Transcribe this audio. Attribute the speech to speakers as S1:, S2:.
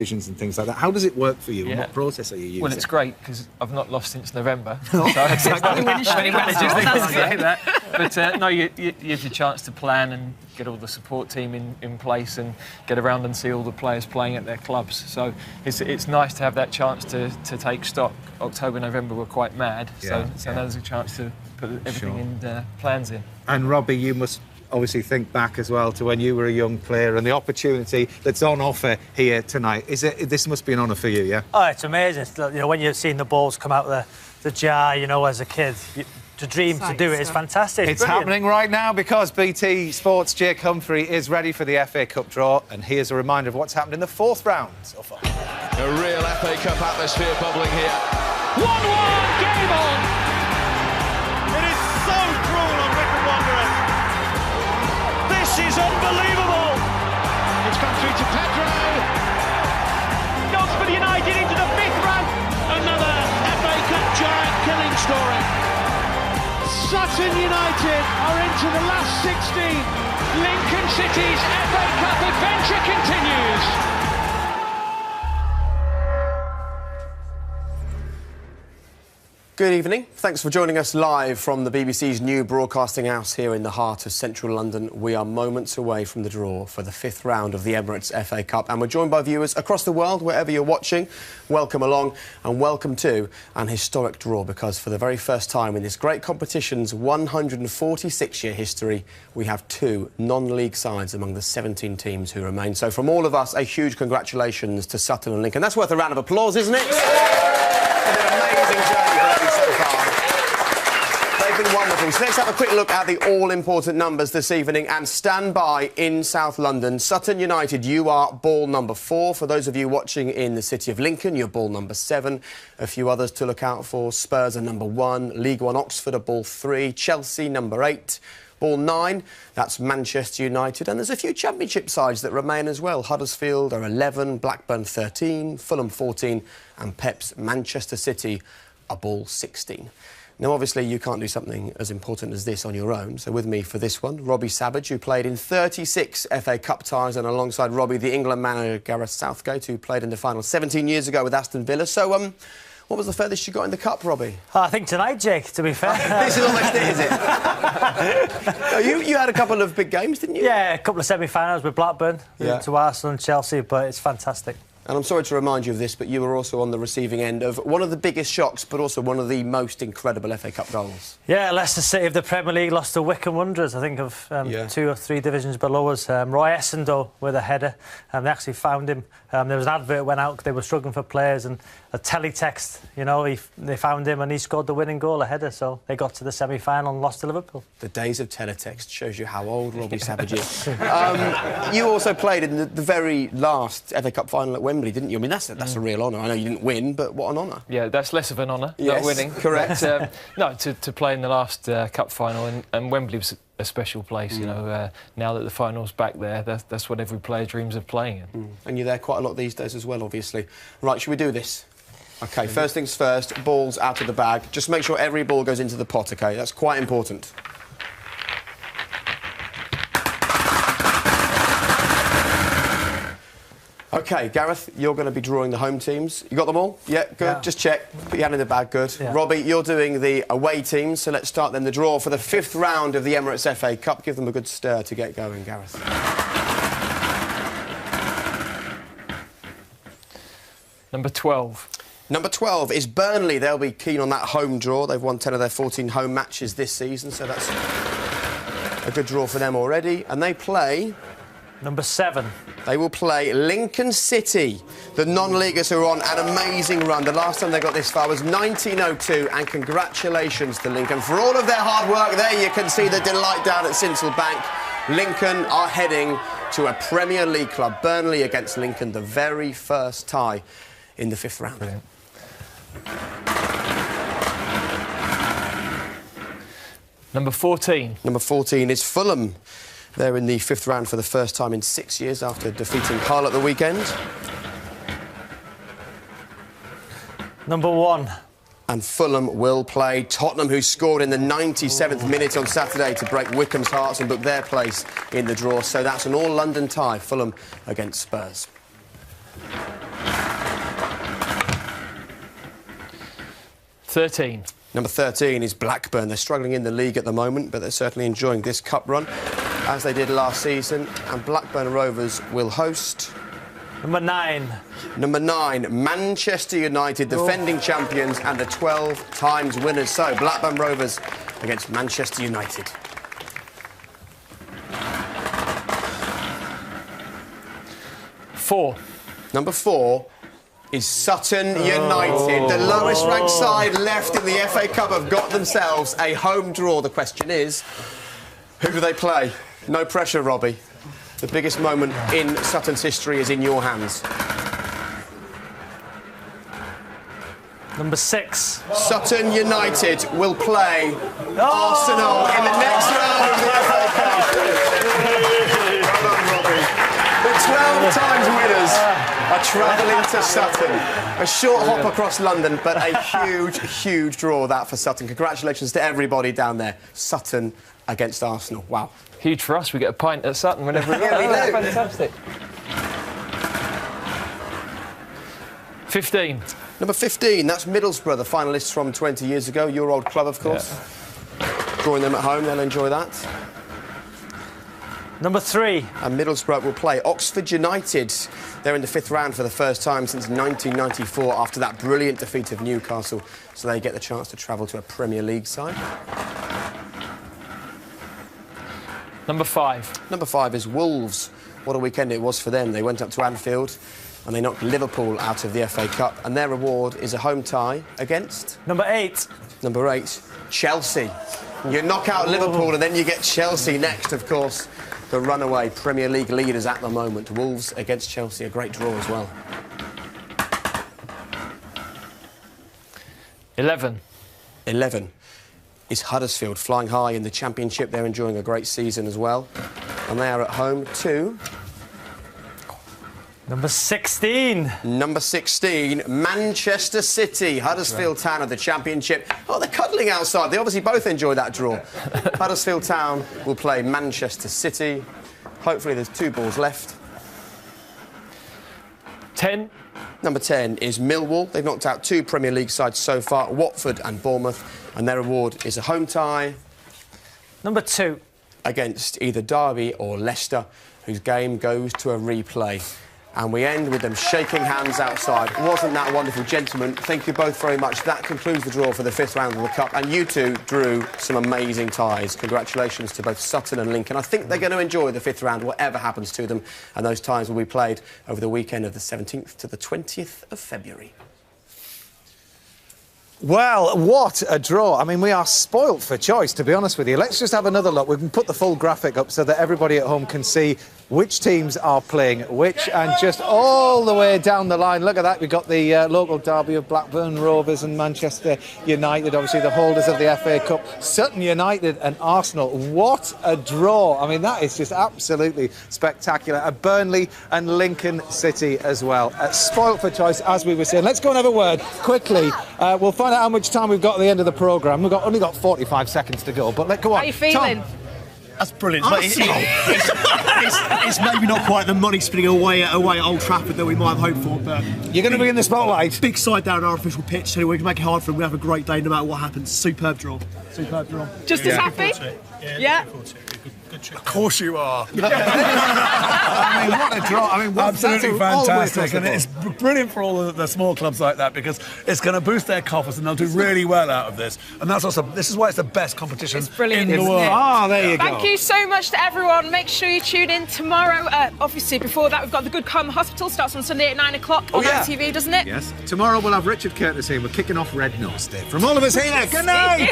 S1: decisions and things like that. How does it work for you? And what process are you using?
S2: Well, it's great because I've not lost since November.
S1: No,
S2: so
S1: exactly.
S2: many managers think to say that. But no, you have your chance to plan and get all the support team in place and get around and see all the players playing at their clubs. So it's nice to have that chance to take stock. October, November were quite mad, so now there's a chance to put everything in plans in.
S1: And Robbie, you must obviously think back as well to when you were a young player and the opportunity that's on offer here tonight. This must be an honour for you, yeah?
S3: Oh, it's amazing. You know, when you're seeing the balls come out of the jar, you know, as a kid, to dream to do it is fantastic.
S1: It's happening right now because BT Sports' Jake Humphrey is ready for the FA Cup draw, and here's a reminder of what's happened in the fourth round so far.
S4: A real FA Cup atmosphere bubbling here.
S5: 1-1, game on! It is so cruel on Wycombe Wanderers. This is unbelievable! It's come through to Pedro. Oxford United into the fifth round. Another FA Cup giant killing story. Sutton United are into the last 16. Lincoln City's FA Cup adventure continues.
S6: Good evening. Thanks for joining us live from the BBC's new broadcasting house here in the heart of central London. We are moments away from the draw for the fifth round of the Emirates FA Cup, and we're joined by viewers across the world, wherever you're watching. Welcome along, and welcome to an historic draw, because for the very first time in this great competition's 146-year history, we have two non-league sides among the 17 teams who remain. So from all of us, a huge congratulations to Sutton and Lincoln. That's worth a round of applause, isn't it? It's been an amazing journey for them so far. They've been wonderful. So let's have a quick look at the all-important numbers this evening, and stand by in South London. Sutton United, you are ball number 4. For those of you watching in the city of Lincoln, you're ball number 7. A few others to look out for. Spurs are number 1. League One Oxford are ball 3. Chelsea number 8. Ball 9, that's Manchester United. And there's a few Championship sides that remain as well. Huddersfield are 11, Blackburn 13, Fulham 14, and Pep's Manchester City are ball 16. Now, obviously, you can't do something as important as this on your own. So with me for this one, Robbie Savage, who played in 36 FA Cup ties, and alongside Robbie, the England manager Gareth Southgate, who played in the final 17 years ago with Aston Villa. So, what was the furthest you got in the Cup, Robbie?
S3: I think tonight, Jake, to be fair.
S6: This is almost it, is it? You had a couple of big games, didn't you?
S3: Yeah, a couple of semi-finals with Blackburn, to Arsenal and Chelsea, but it's fantastic.
S6: And I'm sorry to remind you of this, but you were also on the receiving end of one of the biggest shocks, but also one of the most incredible FA Cup goals.
S3: Yeah, Leicester City of the Premier League lost to Wycombe Wanderers, I think, of 2 or 3 divisions below us. Roy Essendon with a header, and they actually found him. There was an advert went out, they were struggling for players, and a teletext, you know, they found him and he scored the winning goal, a header, so they got to the semi-final and lost to Liverpool.
S6: The days of teletext shows you how old Robbie Savage is. You also played in the very last FA Cup final at Wembley, didn't you? I mean, that's a real honour. I know you didn't win, but what an honour.
S2: Yeah, that's less of an honour,
S6: yes,
S2: not winning.
S6: Correct.
S2: But, no, to play in the last Cup final, and Wembley was a special place, you know. Now that the final's back there, that's what every player dreams of playing in.
S6: And you're there quite a lot these days as well, obviously. Right, should we do this? OK, first things first, balls out of the bag. Just make sure every ball goes into the pot, OK? That's quite important. OK, Gareth, you're going to be drawing the home teams. You got them all? Yeah, good. Yeah. Just check. Put your hand in the bag, good. Yeah. Robbie, you're doing the away teams, so let's start then the draw for the 5th round of the Emirates FA Cup. Give them a good stir to get going, Gareth.
S2: Number 12.
S6: Number 12 is Burnley. They'll be keen on that home draw. They've won 10 of their 14 home matches this season, so that's a good draw for them already. And they play...
S3: Number 7.
S6: They will play Lincoln City, the non-leaguers who are on an amazing run. The last time they got this far was 1902, and congratulations to Lincoln for all of their hard work. There you can see the delight down at Sincil Bank. Lincoln are heading to a Premier League club. Burnley against Lincoln, the very first tie in the 5th round.
S2: Brilliant. Number 14.
S6: Number 14 is Fulham. They're in the 5th round for the first time in 6 years after defeating Hull at the weekend.
S3: Number 1.
S6: And Fulham will play Tottenham, who scored in the 97th minute on Saturday to break Wycombe's hearts and book their place in the draw. So that's an all-London tie, Fulham against Spurs.
S2: 13.
S6: Number 13 is Blackburn. They're struggling in the league at the moment, but they're certainly enjoying this cup run, as they did last season. And Blackburn Rovers will host...
S3: Number 9.
S6: Number 9, Manchester United, defending champions and the 12 times winners. So, Blackburn Rovers against Manchester United. Number 4 is Sutton United. The lowest ranked side left in the FA Cup have got themselves a home draw. The question is, who do they play? No pressure, Robbie. The biggest moment in Sutton's history is in your hands.
S3: Number 6.
S6: Sutton United will play Arsenal in the next round of the FA Cup. Well done, Robbie. The 12 times winners are travelling to Sutton. A short hop across London, but a huge, huge draw that for Sutton. Congratulations to everybody down there. Sutton against Arsenal. Wow.
S2: Huge for us. We get a pint at Sutton whenever we
S6: Yeah, we do.
S2: Fantastic. 15.
S6: Number 15, that's Middlesbrough, the finalists from 20 years ago. Your old club, of course. Yeah. Drawing them at home, they'll enjoy that.
S3: Number 3.
S6: And Middlesbrough will play Oxford United. They're in the 5th round for the first time since 1994 after that brilliant defeat of Newcastle. So they get the chance to travel to a Premier League side.
S2: Number 5.
S6: Number 5 is Wolves. What a weekend it was for them. They went up to Anfield and they knocked Liverpool out of the FA Cup. And their reward is a home tie against...
S3: Number 8.
S6: Number 8, Chelsea. You knock out Liverpool and then you get Chelsea next, of course. The runaway Premier League leaders at the moment. Wolves against Chelsea, a great draw as well.
S2: 11.
S6: 11 is Huddersfield, flying high in the Championship. They're enjoying a great season as well. And they are at home to...
S3: Number 16.
S6: Number 16, Manchester City. Huddersfield Town of the Championship. Oh, they're cuddling outside. They obviously both enjoy that draw. Huddersfield Town will play Manchester City. Hopefully there's 2 balls left.
S2: 10.
S6: Number 10 is Millwall. They've knocked out 2 Premier League sides so far, Watford and Bournemouth. And their reward is a home tie.
S3: Number 2.
S6: Against either Derby or Leicester, whose game goes to a replay. And we end with them shaking hands outside. Wasn't that wonderful, gentlemen? Thank you both very much. That concludes the draw for the 5th round of the Cup. And you two drew some amazing ties. Congratulations to both Sutton and Lincoln. I think they're going to enjoy the 5th round, whatever happens to them. And those ties will be played over the weekend of the 17th to the 20th of February.
S1: Well, what a draw. I mean, we are spoilt for choice, to be honest with you. Let's just have another look. We can put the full graphic up so that everybody at home can see which teams are playing which, and just all the way down the line. Look at that. We've got the local derby of Blackburn Rovers and Manchester United, obviously the holders of the FA Cup, Sutton United and Arsenal. What a draw. I mean, that is just absolutely spectacular. Burnley and Lincoln City as well. Spoilt for choice, as we were saying. Let's go and have a word quickly. We'll find out how much time we've got at the end of the programme. We've only got 45 seconds to go, but let's go on.
S7: How are you feeling?
S1: Tom.
S8: That's brilliant. It's maybe not quite the money spinning away at Old Trafford that we might have hoped for, but...
S1: You're going to be in the spotlight.
S8: Big side down our official pitch, so we can make it hard for them. We'll have a great day no matter what happens. Superb draw. Superb draw.
S7: Just as happy? Yeah.
S8: Of course you are.
S1: I mean, what a draw. I mean,
S9: absolutely fantastic. And it's brilliant for all the small clubs like that, because it's going to boost their coffers and they'll do really well out of this. And that's also, this is why it's the best competition in the world.
S1: Ah, there you go.
S7: Thank you so much to everyone. Make sure you tune in tomorrow. Obviously, before that, we've got The Good Karma Hospital. Starts on Sunday at 9 o'clock on ITV, doesn't it?
S1: Yes. Tomorrow we'll have Richard Curtis here. We're kicking off Red Nose Day. From all of us here, good night!